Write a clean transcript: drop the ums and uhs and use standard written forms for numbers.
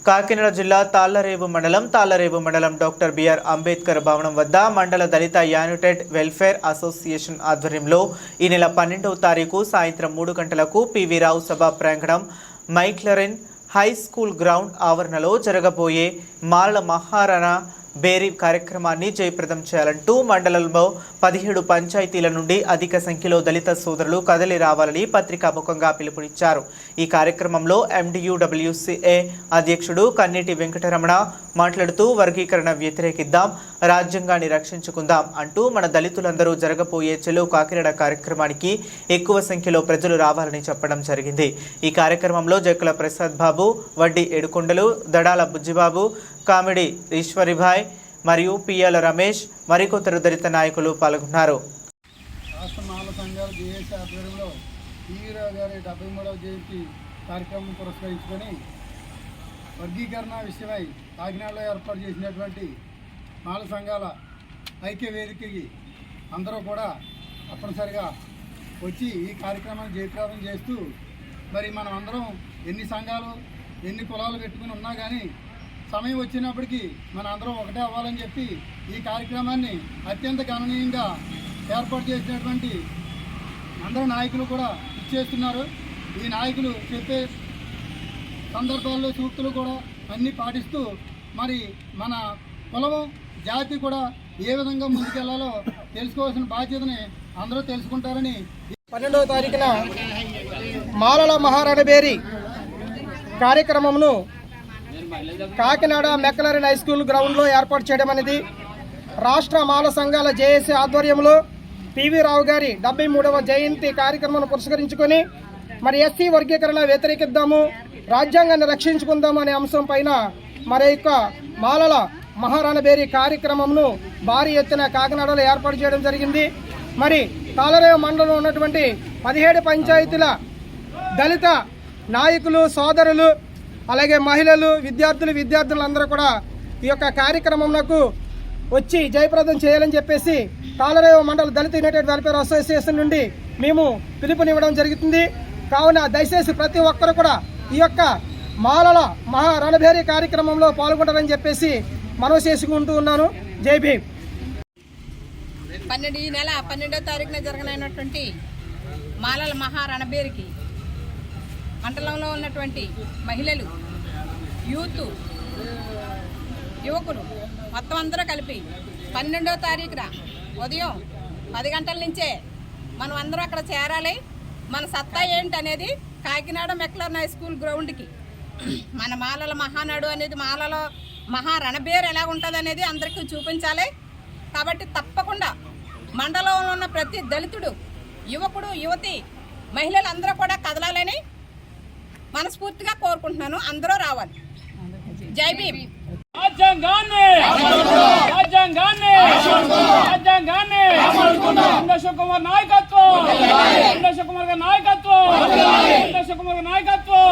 కాకినాడ జిల్లా తాళ్లరేవు మండలం doctor BR Ambedkar భవనం వద్ద మండల దళిత యూనైటెడ్ వెల్ఫేర్ అసోసియేషన్ ఆధ్వర్యంలో ఈ నెల 12వ తారీఖు సాయంత్రం 3 గంటలకు పివి రావు సభ ప్రాంగణం మైక్లరెన్ హై స్కూల్ గ్రౌండ్ ఆవరణలో జరగబోయే మాలల మహారాణా బేరీ కార్యక్రమాన్ని జయప్రదం చేయాలంటూ మండలంలో 17 పంచాయతీల నుండి అధిక సంఖ్యలో దళిత సోదరులు కదలి రావాలని పత్రికాముఖంగా పిలుపునిచ్చారు। ఈ కార్యక్రమంలో MDUWCA అధ్యక్షుడు కన్నీటి వెంకటరమణ మాట్లాడుతూ వర్గీకరణ వ్యతిరేకిద్దాం, రాజ్యాంగాన్ని రక్షించుకుందాం అంటూ మన దళితులందరూ జరగబోయే చెలో కాకినాడ కార్యక్రమానికి ఎక్కువ సంఖ్యలో ప్రజలు రావాలని చెప్పడం జరిగింది। ఈ కార్యక్రమంలో జక్కుల ప్రసాద్ బాబు, వడ్డీ ఏడుకొండలు, దడాల బుజ్జిబాబు, కామెడీ ఈశ్వరిభాయ్ మరియు పిఎల్ రమేష్ మరికొందరు దళిత నాయకులు పాల్గొన్నారు। రాష్ట్ర మాల సంఘాల జేఏసీ ఆధ్వర్యంలో పివి రావు గారి 73వ జయంతి కార్యక్రమం పురస్కరించుకొని వర్గీకరణ విషయమై కాకినాడలో ఏర్పాటు చేసినటువంటి మాల సంఘాల ఐక్య వేదికకి అందరూ కూడా తప్పనిసరిగా వచ్చి ఈ కార్యక్రమాన్ని జయప్రదం చేస్తూ మరి మనం అందరం ఎన్ని సంఘాలు ఎన్ని కులాలు పెట్టుకుని ఉన్నా కానీ సమయం వచ్చినప్పటికీ మన అందరం ఒకటే అవ్వాలని చెప్పి ఈ కార్యక్రమాన్ని అత్యంత గణనీయంగా ఏర్పాటు చేసినటువంటి అందరూ నాయకులు కూడా ఇచ్చేస్తున్నారు। ఈ నాయకులు చెప్పే సందర్భాల్లో సూక్తులు కూడా అన్నీ పాటిస్తూ మరి మన కులం జాతి కూడా ఏ విధంగా ముందుకెళ్లాలో తెలుసుకోవాల్సిన బాధ్యతని అందరూ తెలుసుకుంటారని 12వ తారీఖున మాలల మహారాణా బేరీ కార్యక్రమమును కాకినాడ మెక్లరెన్ హై స్కూల్ గ్రౌండ్లో ఏర్పాటు చేయడం అనేది రాష్ట్ర మాల సంఘాల జేఏసీ ఆధ్వర్యంలో పివి రావు గారి 73వ జయంతి కార్యక్రమాన్ని పురస్కరించుకొని మరి ఎస్సీ వర్గీకరణ వ్యతిరేకిద్దాము, రాజ్యాంగాన్ని రక్షించుకుందాము అనే అంశం పైన మరి యొక్క మాలల మహారాణా బేరీ కార్యక్రమంను భారీ ఎత్తున కాకినాడలో ఏర్పాటు చేయడం జరిగింది। మరి తాళ్లరేవు మండలంలో ఉన్నటువంటి 17 పంచాయతీల దళిత నాయకులు, సోదరులు, అలాగే మహిళలు, విద్యార్థులందరూ కూడా ఈ యొక్క కార్యక్రమంలో వచ్చి జయప్రదం చేయాలని చెప్పేసి తాళ్లరేవు మండల దళిత యునైటెడ్ వెల్ఫేర్ అసోసియేషన్ నుండి మేము పిలుపునివ్వడం జరుగుతుంది। కావున దయచేసి ప్రతి ఒక్కరు కూడా ఈ యొక్క మాలల మహారాణా బేరీ కార్యక్రమంలో పాల్గొంటారని చెప్పేసి మనవి చేసుకుంటూ ఉన్నాను। జై భీమ్। ఈ నెల 12వ తారీఖున జరగనైనటువంటి మాలల మహారాణా బేరీకి మండలంలో ఉన్నటువంటి మహిళలు, యూత్, యువకులు మొత్తం అందరూ కలిపి 12వ తారీఖున ఉదయం 10 గంటల నుంచే మనం అందరం అక్కడ చేరాలి। మన సత్తా ఏంటనేది కాకినాడ మెక్లరెన్ హై స్కూల్ గ్రౌండ్కి మన మాలల మహానాడు అనేది మాలలో మహారాణా బేరీ ఎలా ఉంటుంది అనేది అందరికీ చూపించాలి। కాబట్టి తప్పకుండా మండలంలో ఉన్న ప్రతి దళితుడు, యువకుడు, యువతి, మహిళలు అందరూ కూడా కదలాలని మనస్ఫూర్తిగా కోరుకుంటున్నాను। అందరూ రావాలి। జై భీమ్। కుమార్ నాయకత్వం, నాయకత్వం,